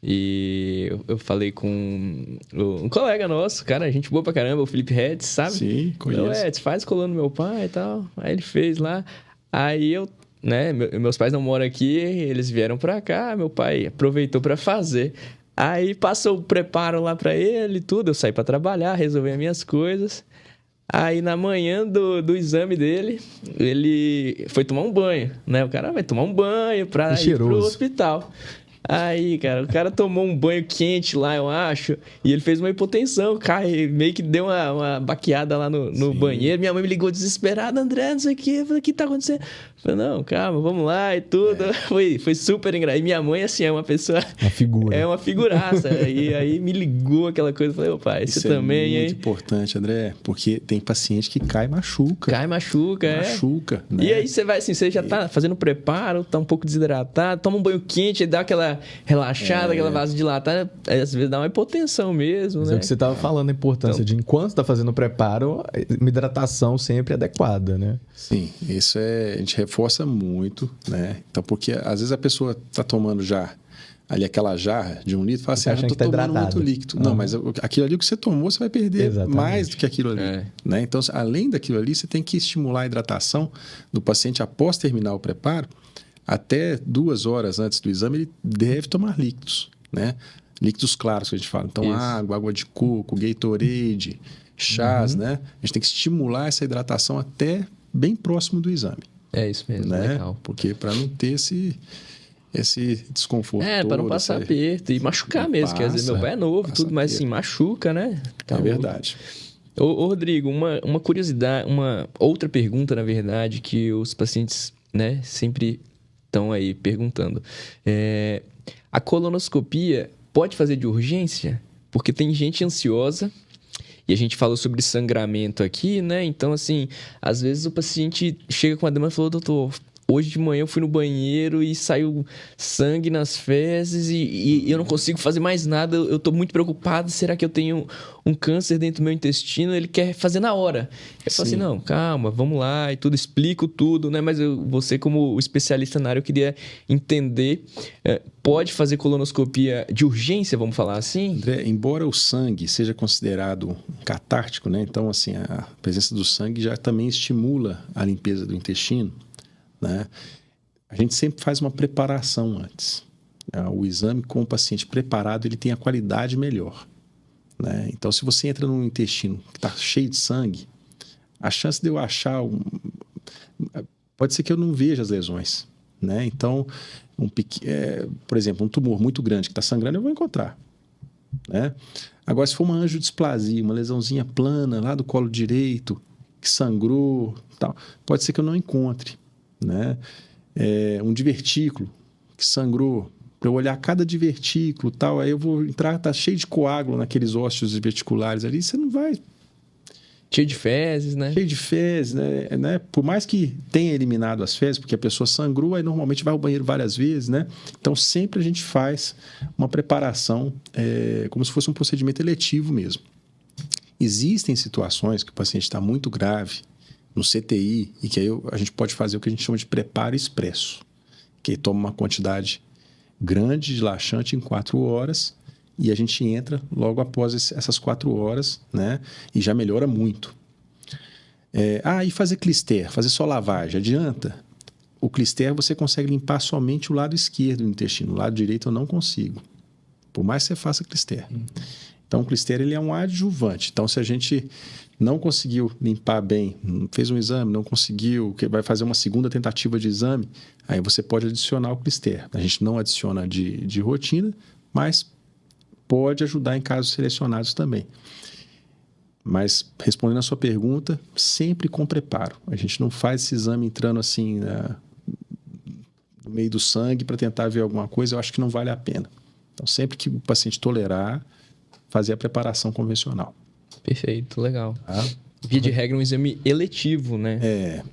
E eu falei com um colega nosso, cara, gente boa pra caramba, o Felipe Hetz, sabe? Sim, conheço. Hetz, faz colono meu pai e tal. Aí ele fez lá. Aí eu, né, meus pais não moram aqui, eles vieram pra cá, meu pai aproveitou pra fazer. Aí passou o preparo lá pra ele e tudo, eu saí pra trabalhar, resolvi as minhas coisas. Aí na manhã do exame dele, ele foi tomar um banho, né? O cara vai tomar um banho pra ir pro hospital. Aí, cara, o cara tomou um banho quente lá, eu acho, e ele fez uma hipotensão, meio que deu uma baqueada lá no banheiro. Minha mãe me ligou desesperada, André, não sei o quê. Eu falei, o que tá acontecendo? Eu falei, não, calma, vamos lá e tudo. Foi super engraçado. E minha mãe, assim, é uma pessoa... Uma figura. É uma figuraça. E aí me ligou aquela coisa, eu falei, ô pai, você também, hein? Isso é muito importante, André, porque tem paciente que cai e machuca. Machuca, né? E aí você vai assim, você já tá fazendo preparo, tá um pouco desidratado, toma um banho quente, aí dá aquela relaxada, aquela vasodilatada, às vezes dá uma hipotensão mesmo, Mas né? é o que você estava falando, a importância de enquanto tá fazendo o preparo, uma hidratação sempre adequada, né? Sim, isso a gente reforça muito, né? Então, porque às vezes a pessoa tá tomando já ali aquela jarra de 1 litro, fala assim, já tô tomando muito líquido. Não, mas aquilo ali que você tomou, você vai perder mais do que aquilo ali. Né? Então, além daquilo ali, você tem que estimular a hidratação do paciente após terminar o preparo. Até 2 horas antes do exame, ele deve tomar líquidos, né? Líquidos claros que a gente fala. Então, água de coco, Gatorade, chás, né? A gente tem que estimular essa hidratação até bem próximo do exame. É isso mesmo, né? legal. Porque para não ter esse desconforto todo. Para não passar aperto e machucar mesmo, porque às vezes meu pai é novo, tudo, mas assim, machuca, né? É verdade. Ô, Rodrigo, uma curiosidade, uma outra pergunta, na verdade, que os pacientes, né, sempre estão aí perguntando. A colonoscopia pode fazer de urgência? Porque tem gente ansiosa, e a gente falou sobre sangramento aqui, né? Então, assim, às vezes o paciente chega com a demanda e falou, doutor, hoje de manhã eu fui no banheiro e saiu sangue nas fezes e eu não consigo fazer mais nada, eu tô muito preocupado, será que eu tenho um câncer dentro do meu intestino? Ele quer fazer na hora. Eu falo assim, não, calma, vamos lá e tudo, explico tudo, né? Mas você como especialista na área, eu queria entender, pode fazer colonoscopia de urgência, vamos falar assim? André, embora o sangue seja considerado catártico, né? Então, assim, a presença do sangue já também estimula a limpeza do intestino, né? A gente sempre faz uma preparação antes. O exame com o paciente preparado, ele tem a qualidade melhor, né? Então, se você entra num intestino que está cheio de sangue, a chance de eu achar... pode ser que eu não veja as lesões, né? Então, por exemplo, um tumor muito grande que está sangrando, eu vou encontrar, né? Agora, se for uma angiodisplasia, uma lesãozinha plana lá do colo direito, que sangrou, tal, pode ser que eu não encontre, né? Um divertículo que sangrou, para eu olhar cada divertículo e tal, aí eu vou entrar, tá cheio de coágulo naqueles ósseos diverticulares ali, você não vai... Cheio de fezes, né? Cheio de fezes, né? Por mais que tenha eliminado as fezes, porque a pessoa sangrou, aí normalmente vai ao banheiro várias vezes, né? Então, sempre a gente faz uma preparação como se fosse um procedimento eletivo mesmo. Existem situações que o paciente está muito grave no CTI e que aí a gente pode fazer o que a gente chama de preparo expresso, que toma uma quantidade grande de laxante em 4 horas e a gente entra logo após essas 4 horas, né? E já melhora muito. E fazer clister, fazer só lavagem, adianta? O clister você consegue limpar somente o lado esquerdo do intestino, o lado direito eu não consigo, por mais que você faça clister. Então, o clister ele é um adjuvante. Então, se a gente não conseguiu limpar bem, fez um exame, não conseguiu, vai fazer uma segunda tentativa de exame, aí você pode adicionar o clister. A gente não adiciona de rotina, mas pode ajudar em casos selecionados também. Mas, respondendo a sua pergunta, sempre com preparo. A gente não faz esse exame entrando assim no meio do sangue para tentar ver alguma coisa, eu acho que não vale a pena. Então, sempre que o paciente tolerar, fazer a preparação convencional. Perfeito, legal. Via de regra, um exame eletivo, né?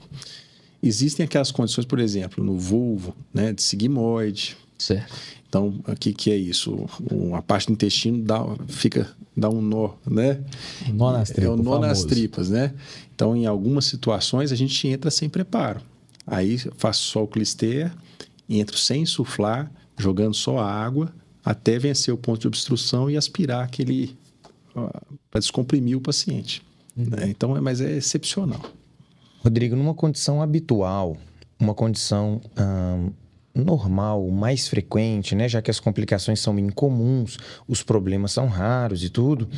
Existem aquelas condições, por exemplo, no vulvo, né, de sigmoide. Certo. Então, o que é isso? A parte do intestino dá um nó, né? Nó nas tripas. É o nó nas tripas, né? Então, em algumas situações, a gente entra sem preparo. Aí, faço só o clister, entro sem insuflar, jogando só a água, até vencer o ponto de obstrução e aspirar aquele... para descomprimir o paciente. Né? Então, mas é excepcional. Rodrigo, numa condição habitual, uma condição normal, mais frequente, né? Já que as complicações são incomuns, os problemas são raros e tudo,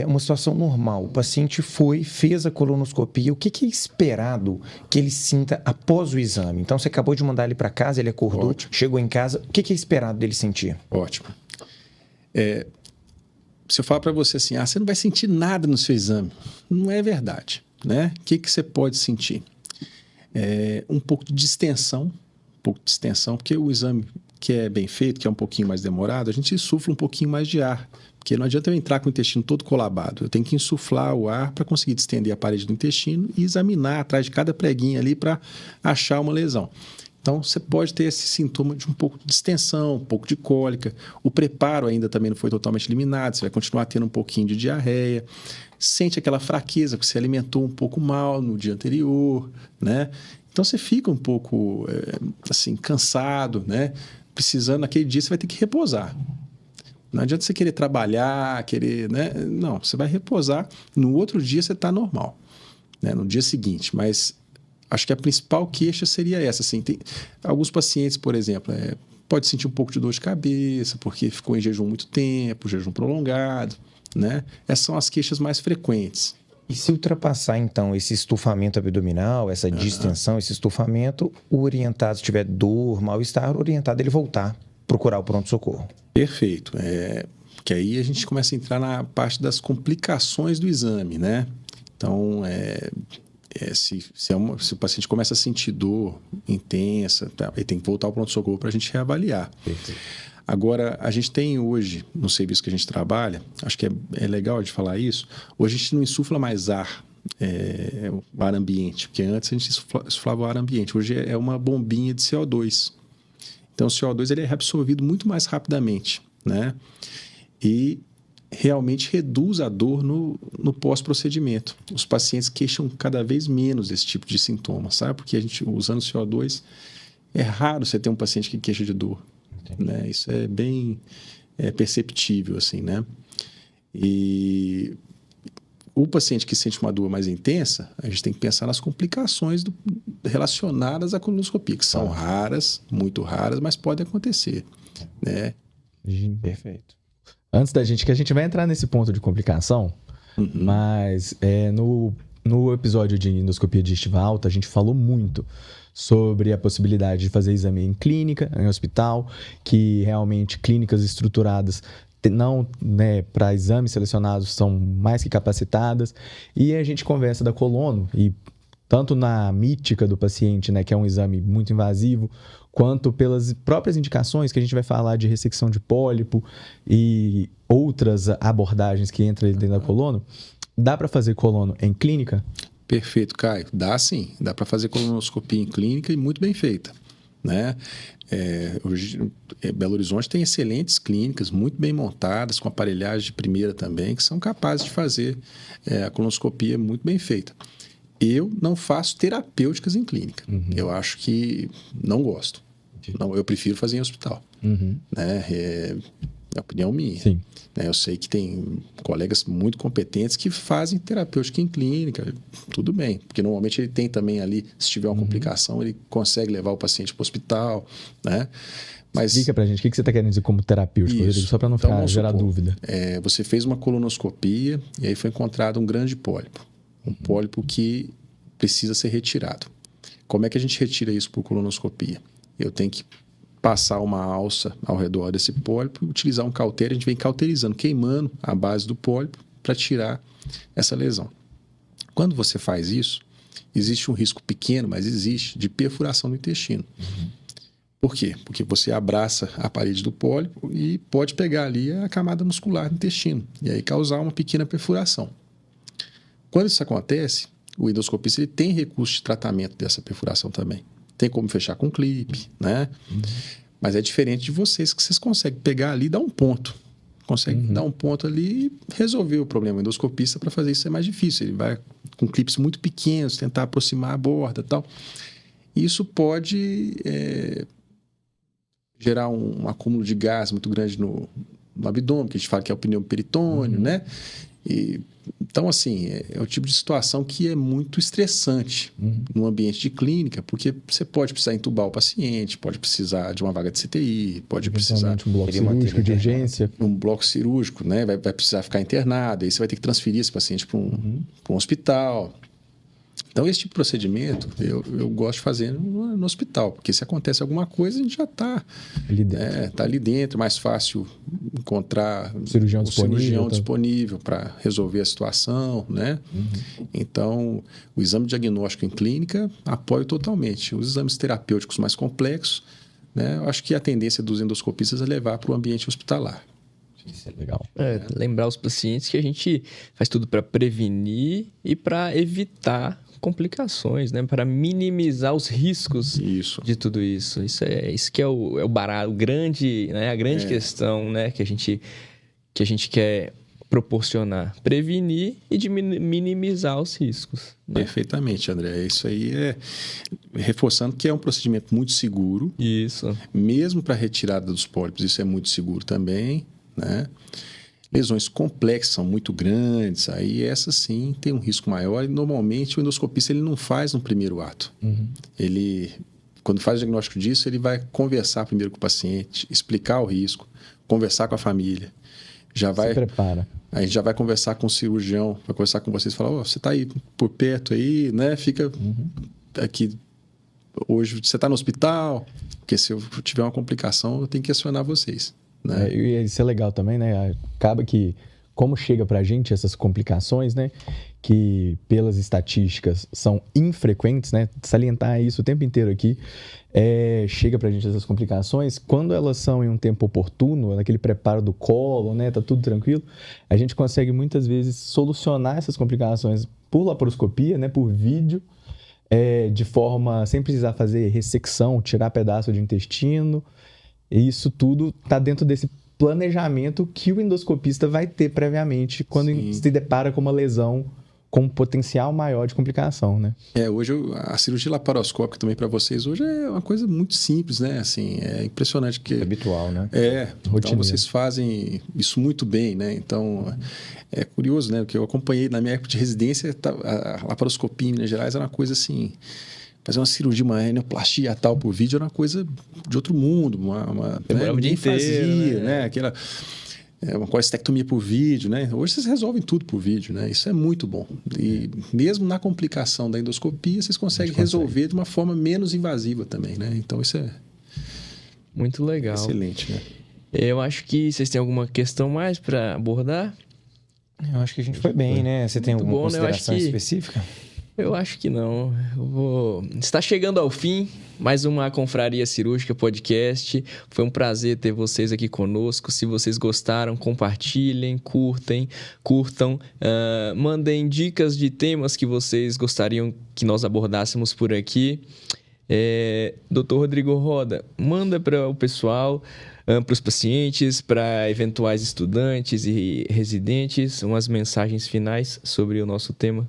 uma situação normal. O paciente fez a colonoscopia, o que é esperado que ele sinta após o exame? Então, você acabou de mandar ele para casa, ele acordou, ótimo, chegou em casa, o que é esperado dele sentir? Ótimo. Se eu falar para você assim, você não vai sentir nada no seu exame, não é verdade, né? O que você pode sentir? Um pouco de distensão, porque o exame que é bem feito, que é um pouquinho mais demorado, a gente insufla um pouquinho mais de ar, porque não adianta eu entrar com o intestino todo colabado, eu tenho que insuflar o ar para conseguir distender a parede do intestino e examinar atrás de cada preguinho ali para achar uma lesão. Então, você pode ter esse sintoma de um pouco de distensão, um pouco de cólica. O preparo ainda também não foi totalmente eliminado, você vai continuar tendo um pouquinho de diarreia. Sente aquela fraqueza, porque você alimentou um pouco mal no dia anterior, né? Então, você fica um pouco, assim, cansado, né? Precisando, naquele dia, você vai ter que repousar. Não adianta você querer trabalhar, né? Não, você vai repousar. No outro dia, você está normal, né? No dia seguinte, mas... acho que a principal queixa seria essa. Assim, tem alguns pacientes, por exemplo, pode sentir um pouco de dor de cabeça, porque ficou em jejum muito tempo, jejum prolongado, né? Essas são as queixas mais frequentes. E se ultrapassar, então, esse estufamento abdominal, essa distensão, esse estufamento, o orientado, se tiver dor, mal-estar, o orientado ele voltar, procurar o pronto-socorro. Perfeito. Que aí a gente começa a entrar na parte das complicações do exame, né? Então, se o paciente começa a sentir dor intensa, ele tem que voltar ao pronto-socorro para a gente reavaliar. Perfeito. Agora, a gente tem hoje, no serviço que a gente trabalha, acho que é legal de falar isso, hoje a gente não insufla mais ar, o ar ambiente, porque antes a gente insuflava o ar ambiente, hoje é uma bombinha de CO2. Então, o CO2 ele é reabsorvido muito mais rapidamente, né? E realmente reduz a dor no pós-procedimento. Os pacientes queixam cada vez menos desse tipo de sintoma, sabe? Porque a gente, usando CO2, é raro você ter um paciente que queixa de dor, né? Isso é bem perceptível, assim, né? E o paciente que sente uma dor mais intensa, a gente tem que pensar nas complicações relacionadas à colonoscopia, que são raras, muito raras, mas podem acontecer, né? Perfeito. Antes que a gente vai entrar nesse ponto de complicação, mas no episódio de endoscopia digestiva alta, a gente falou muito sobre a possibilidade de fazer exame em clínica, em hospital, que realmente clínicas estruturadas não, né, para exames selecionados são mais que capacitadas, e a gente conversa da colono e tanto na mítica do paciente, né, que é um exame muito invasivo, quanto pelas próprias indicações que a gente vai falar de ressecção de pólipo e outras abordagens que entram dentro da colono, dá para fazer colono em clínica? Perfeito, Caio. Dá sim. Dá para fazer colonoscopia em clínica e muito bem feita, né? Hoje, Belo Horizonte tem excelentes clínicas, muito bem montadas, com aparelhagem de primeira também, que são capazes de fazer a colonoscopia muito bem feita. Eu não faço terapêuticas em clínica. Eu acho que não gosto. Não, eu prefiro fazer em hospital. Né? É a opinião minha. Sim. Eu sei que tem colegas muito competentes que fazem terapêutica em clínica. Tudo bem, porque normalmente ele tem também ali, se tiver uma complicação, ele consegue levar o paciente para o hospital, né? Mas explica pra gente o que você está querendo dizer como terapêutico, Rodrigo, só para não ficar gerar dúvida. Você fez uma colonoscopia e aí foi encontrado um grande pólipo. Um pólipo que precisa ser retirado. Como é que a gente retira isso por colonoscopia? Eu tenho que passar uma alça ao redor desse pólipo, utilizar um cautério, a gente vem cauterizando, queimando a base do pólipo para tirar essa lesão. Quando você faz isso, existe um risco pequeno, mas existe, de perfuração do intestino. Por quê? Porque você abraça a parede do pólipo e pode pegar ali a camada muscular do intestino e aí causar uma pequena perfuração. Quando isso acontece, o endoscopista ele tem recurso de tratamento dessa perfuração também. Tem como fechar com clipe, né? Mas é diferente de vocês, que vocês conseguem pegar ali e dar um ponto. Conseguem dar um ponto ali e resolver o problema. O endoscopista, para fazer isso, é mais difícil. Ele vai com clipes muito pequenos, tentar aproximar a borda e tal. Isso pode gerar um acúmulo de gás muito grande no abdômen, que a gente fala que é o pneu peritônio, né? Então, assim, é o tipo de situação que é muito estressante no ambiente de clínica, porque você pode precisar entubar o paciente, pode precisar de uma vaga de CTI, pode precisar de um bloco cirúrgico de urgência. Um bloco cirúrgico, né? Vai precisar ficar internado, aí você vai ter que transferir esse paciente para um hospital. Então, esse tipo de procedimento eu gosto de fazer no hospital, porque se acontece alguma coisa, a gente já está ali dentro, é mais fácil encontrar um cirurgião disponível para resolver a situação, né? Então, o exame diagnóstico em clínica, apoio totalmente. Os exames terapêuticos mais complexos, né? Eu acho que a tendência dos endoscopistas é levar para o ambiente hospitalar. Isso é legal. Lembrar os pacientes que a gente faz tudo para prevenir e para evitar complicações, né? Para minimizar os riscos de tudo isso. Isso que é o barato, né? A grande questão, né? Que a gente quer proporcionar. Prevenir e minimizar os riscos. Né? Perfeitamente, André. Isso aí reforçando que é um procedimento muito seguro. Isso. Mesmo para retirada dos pólipos, isso é muito seguro também, né? Lesões complexas são muito grandes, aí essas sim tem um risco maior e normalmente o endoscopista ele não faz no primeiro ato. Ele, quando faz o diagnóstico disso, ele vai conversar primeiro com o paciente, explicar o risco, conversar com a família. Se prepara. Aí já vai conversar com o cirurgião, vai conversar com vocês, falar, você está aí por perto aí, né? Fica aqui, hoje você está no hospital, porque se eu tiver uma complicação, eu tenho que acionar vocês. Né? E isso é legal também, né? Acaba que, como chega pra gente essas complicações, né? Que pelas estatísticas são infrequentes, né? Salientar isso o tempo inteiro aqui. Chega pra gente essas complicações, quando elas são em um tempo oportuno, naquele preparo do colo, né? Tá tudo tranquilo, a gente consegue muitas vezes solucionar essas complicações por laparoscopia, né? Por vídeo, de forma sem precisar fazer ressecção, tirar pedaço de intestino. E isso tudo está dentro desse planejamento que o endoscopista vai ter previamente quando se depara com uma lesão com um potencial maior de complicação, né? Hoje a cirurgia laparoscópica também para vocês hoje é uma coisa muito simples, né? Assim, é impressionante que... É habitual, né? Então vocês fazem isso muito bem, né? Então, é curioso, né? Porque eu acompanhei na minha época de residência, a laparoscopia em Minas Gerais era uma coisa assim... Fazer uma cirurgia, uma renioplastia tal por vídeo era uma coisa de outro mundo, ninguém fazia, né? Aquela uma colestectomia por vídeo, né? Hoje vocês resolvem tudo por vídeo, né? Isso é muito bom. E mesmo na complicação da endoscopia, vocês conseguem resolver de uma forma menos invasiva também, né? Então isso é muito legal. Excelente, né? Eu acho que vocês têm alguma questão mais para abordar? Eu acho que a gente foi bem, né? Você tem alguma consideração específica? Eu acho que não. Está chegando ao fim mais uma Confraria Cirúrgica Podcast. Foi um prazer ter vocês aqui conosco. Se vocês gostaram, compartilhem, curtam. Mandem dicas de temas que vocês gostariam que nós abordássemos por aqui. Dr. Rodrigo Roda, manda para o pessoal, para os pacientes, para eventuais estudantes e residentes, umas mensagens finais sobre o nosso tema.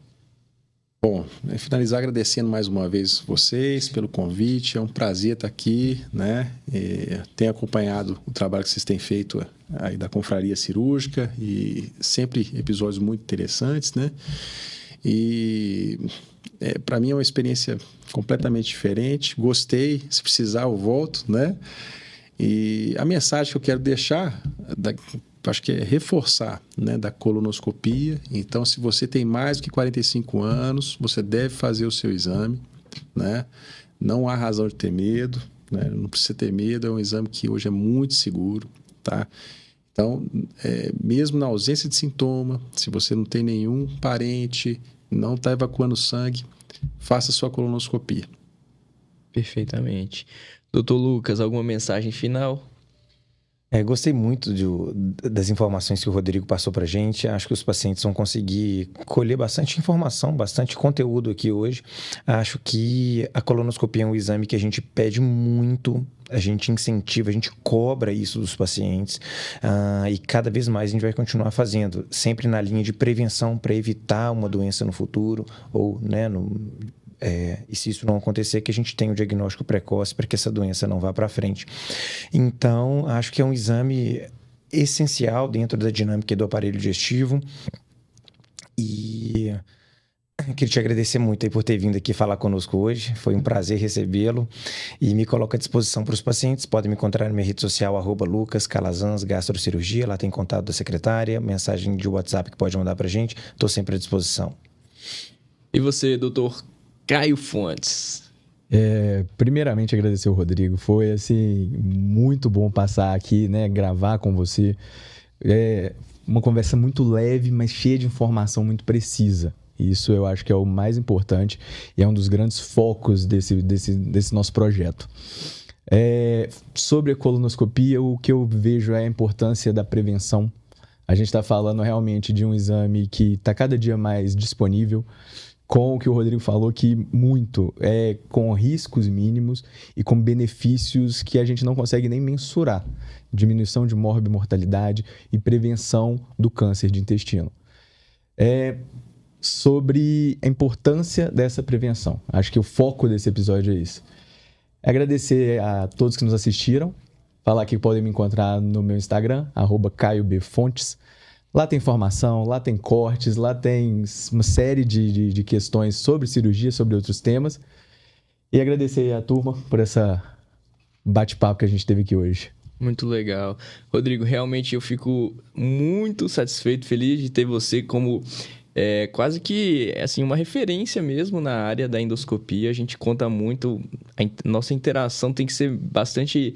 Bom, finalizar agradecendo mais uma vez vocês pelo convite. É um prazer estar aqui, né? Tenho acompanhado o trabalho que vocês têm feito aí da Confraria Cirúrgica e sempre episódios muito interessantes, né? E para mim é uma experiência completamente diferente. Gostei, se precisar eu volto, né? E a mensagem que eu quero deixar, acho que é reforçar, né, da colonoscopia. Então, se você tem mais do que 45 anos, você deve fazer o seu exame, né? Não há razão de ter medo, né? Não precisa ter medo, é um exame que hoje é muito seguro, tá? Então, mesmo na ausência de sintoma, se você não tem nenhum parente, não está evacuando sangue, faça a sua colonoscopia. Perfeitamente. Doutor Lucas, alguma mensagem final? Gostei muito das informações que o Rodrigo passou para a gente. Acho que os pacientes vão conseguir colher bastante informação, bastante conteúdo aqui hoje. Acho que a colonoscopia é um exame que a gente pede muito, a gente incentiva, a gente cobra isso dos pacientes e cada vez mais a gente vai continuar fazendo, sempre na linha de prevenção para evitar uma doença no futuro ou, né, e se isso não acontecer, que a gente tenha o diagnóstico precoce para que essa doença não vá para frente. Então, acho que é um exame essencial dentro da dinâmica do aparelho digestivo. E queria te agradecer muito aí por ter vindo aqui falar conosco hoje. Foi um prazer recebê-lo e me coloco à disposição para os pacientes. Podem me encontrar na minha rede social, @lucascalazans gastrocirurgia. Lá tem contato da secretária, mensagem de WhatsApp que pode mandar para a gente. Estou sempre à disposição. E você, doutor Caio Fontes? Primeiramente, agradecer o Rodrigo. Foi, assim, muito bom passar aqui, né? Gravar com você. Uma conversa muito leve, mas cheia de informação muito precisa. Isso eu acho que é o mais importante e é um dos grandes focos desse nosso projeto. Sobre a colonoscopia, o que eu vejo é a importância da prevenção. A gente está falando realmente de um exame que está cada dia mais disponível, com o que o Rodrigo falou, que muito com riscos mínimos e com benefícios que a gente não consegue nem mensurar. Diminuição de morbimortalidade e prevenção do câncer de intestino. Sobre a importância dessa prevenção. Acho que o foco desse episódio é isso. Agradecer a todos que nos assistiram. Falar que podem me encontrar no meu Instagram, @CaioBFontes. Lá tem informação, lá tem cortes, lá tem uma série de questões sobre cirurgia, sobre outros temas. E agradecer a turma por essa bate-papo que a gente teve aqui hoje. Muito legal. Rodrigo, realmente eu fico muito satisfeito, feliz de ter você como quase que assim, uma referência mesmo na área da endoscopia. A gente conta muito, nossa interação tem que ser bastante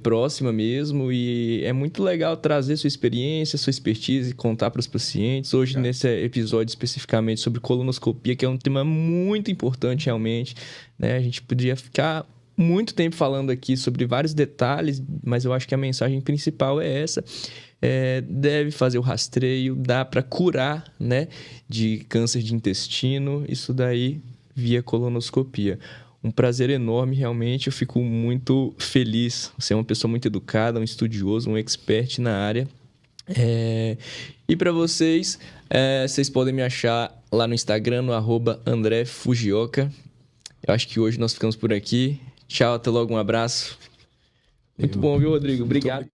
próxima mesmo, e é muito legal trazer sua experiência, sua expertise e contar para os pacientes. Hoje, nesse episódio especificamente sobre colonoscopia, que é um tema muito importante realmente, né? A gente podia ficar muito tempo falando aqui sobre vários detalhes, mas eu acho que a mensagem principal é essa. Deve fazer o rastreio, dá para curar, né, de câncer de intestino, isso daí via colonoscopia. Um prazer enorme, realmente, eu fico muito feliz. Você é uma pessoa muito educada, um estudioso, um expert na área. E para vocês, vocês podem me achar lá no Instagram, no @AndréFugioka. Eu acho que hoje nós ficamos por aqui. Tchau, até logo, um abraço. Muito bom, viu, Rodrigo? Obrigado.